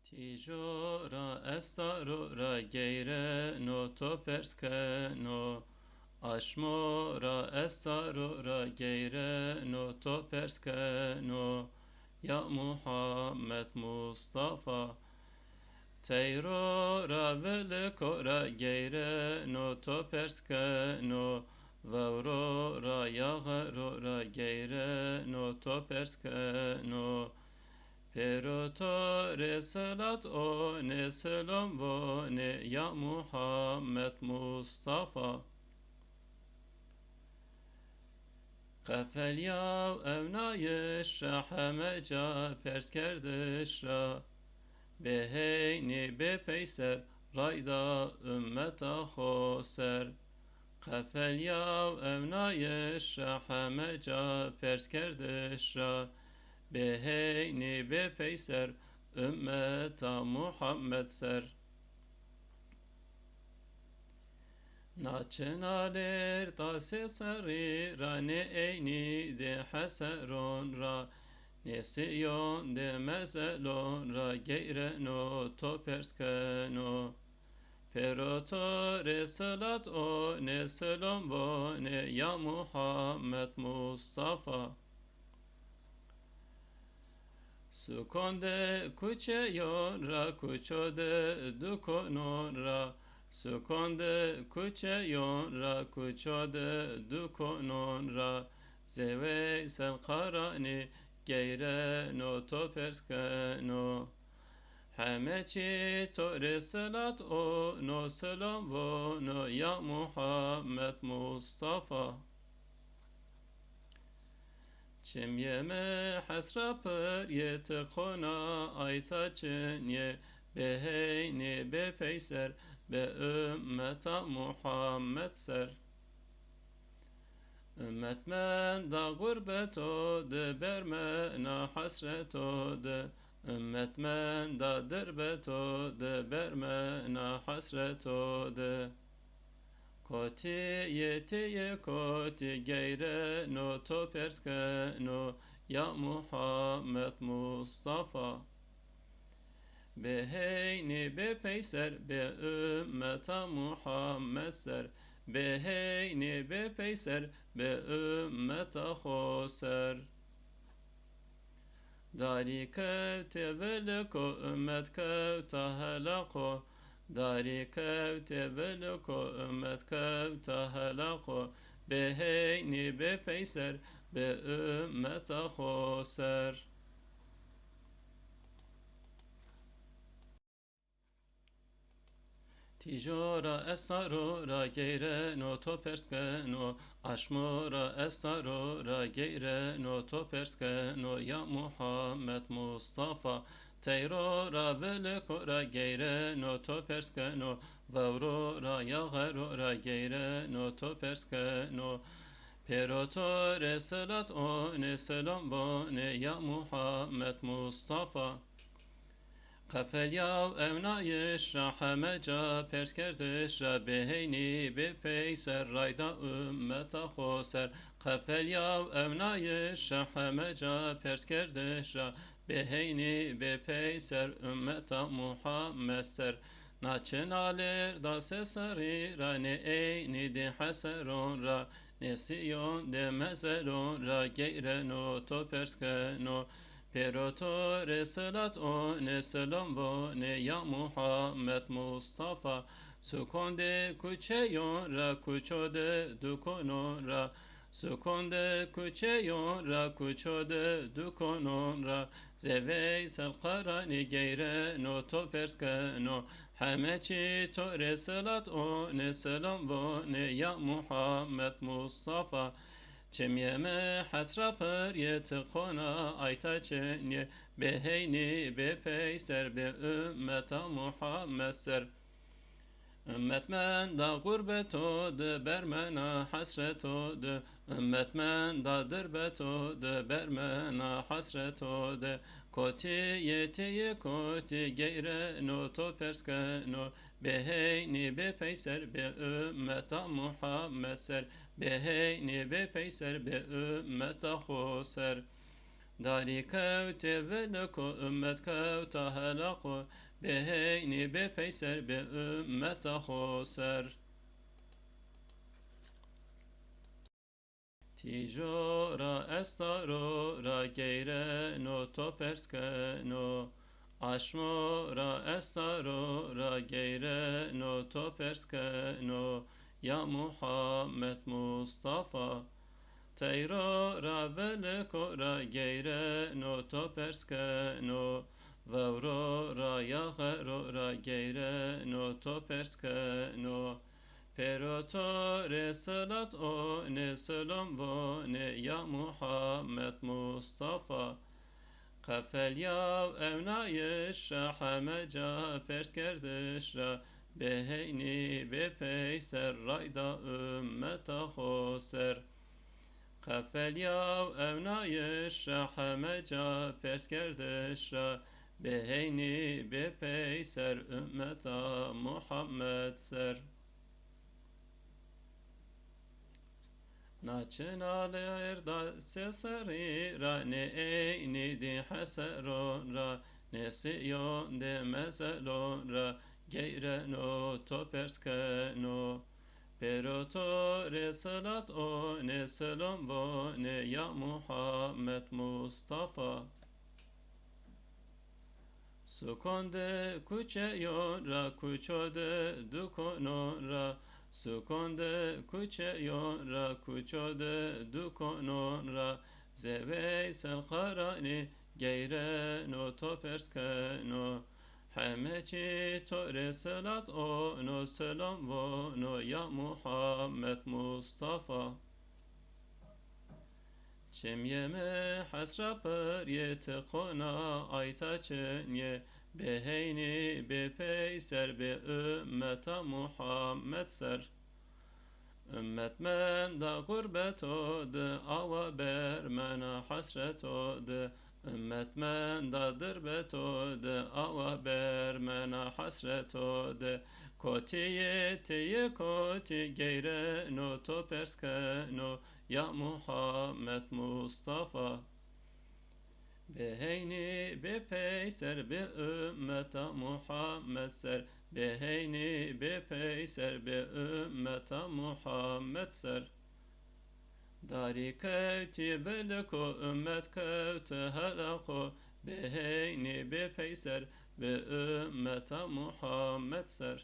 Tijora estarora geire no toperskeno Ashmora estarora geire no toperskeno Ya Muhammed Mustafa Teyrora velekora geire no toperskeno Vaurora yagharora geire no toperskeno Perotore salat o ne selam vo ne ya Muhammed Mustafa Qefel yav evnayish ra hemeca pers kerdish ra Beheyni bepeyser rayda ümmeta khoser Qefel yav evnayish ra hemeca pers kerdish ra Beheyni bepeyser ümmeta Muhammed ser Naçınaler da sesari ra ne eyni de haseron ra Ne siyon de mezelon ra geyre no toperskeno Perotore salat o ne selam vo ne ya Muhammed Mustafa Sukonde kuçeyon ra kuçode dukonon ra Sukonde kuçeyon ra kuçode dukonon ra Zeve sel karani geyre no toperskeno Hemeçi tore salat o no selam vo no ya Muhammed Mustafa Çim yeme hasra per yete khona ayta çenye beheyni be peyser be ümmeta Muhammed ser Ümmet men da gurbet o de bermena hasret o de Ümmet men da derbet o de bermena hasret o de Koti yetiye koti geyre no toperskeno ya Muhammed Mustafa Beheyni be peyser be ümmeta Muhammed ser Beheyni be peyser be ümmeta khoser Dari kevte veleko ümmet kevta helako Dari kevte veleko ümmet kevta helako Beheyni be peyser be ümmeta khoser Tijora estarora geyre no toperskeno Ashmora estarora geyre no toperskeno Ya Muhammed Mustafa Teyrora velekora geyre no toperskeno Vaurora yagharora geyre no toperskeno Perotore salat o ne selam vo ne ya Muhammed Mustafa Qefel yav evnayish ra hemeca pers kerdish ra beheyni be peyser rayda ümmeta khoser Qefel yav evnayish ra hemeca pers kerdish ra beheyni be peyser ümmeta Muhammed ser Naçınaler da sesari ra ne eyni de haseron ra Ne siyon de mezelon ra geyre no toperskeno Perotore salat o ne selam vo ne ya Muhammed Mustafa Sukonde kuçeyon ra kuçode dukonon ra Sukonde kuçeyon ra kuçode dukonon ra Zevey sel karani geyre no toperskeno Hemeçi tore salat o ne selam vo ne ya Muhammed Mustafa Çem yeme hasra per yete khona ayta çenye beheyni be peyser be ümmeta Muhammed ser Ümmet men da gurbet o de bermena hasret o de Ümmet men da dirbet o de bermena hasret o de Koti yetiye koti geyre no toperskeno Beheyni be peyser be ümmeta Muhammed ser Beheyni be peyser be ümmeta khoser داری کوت ولکو امت کوتا هلاکو بهینی به پیسر به امت خوسر تیجورا استارو را گیره نو تو پرسکنو آشمورا استارو را گیره نو تو پرسکنو یا محمد مصطفى تیرو را ولکو را گیره نو تو پرسکنو وورو را یا غرو را گیره نو تو پرسکنو پیروتو رسالت او نسلم و نه یا محمد مصطفى قفل یا اونایش را همه جا پرت کردش را بهینی به پیسر رایدا امتا خوسر قفل یا اونایش را همه جا پرت کردش را بهینی به پیسر امتا محمد سر ناچنال اردا سسری را نه اینی دی حسرون را نسیون دی مزلون را گیرنو تو پرسکنو pero تو رسالت او نسلم و نه یا محمد مصطفى سکنده کوچه یون را کوچوده دکنون را سکنده کوچه یون را کوچوده دکنون را زوی سلقرانی گیره نو تو پرسکنو همه چی تو رسالت او نو سلام و نو یا محمد مصطفى چم یمه حسرا پر یتقونا آیتا چنیه بهینی به پیسر به امت محمد سر امت من دا غربتو ده آوا بر من حسرتو ده امت من دا دربتو ده آوا بر من حسرتو ده کوتیه تیه کوتی گیره نو تو پرسکنو یا محمد مصطفى بهینی به پیسر به امت محمد سر بهینی به پیسر به امت محمد سر داری کوتی بلکو امت کوت هلاکو بهینی به پیسر به امت محمد سر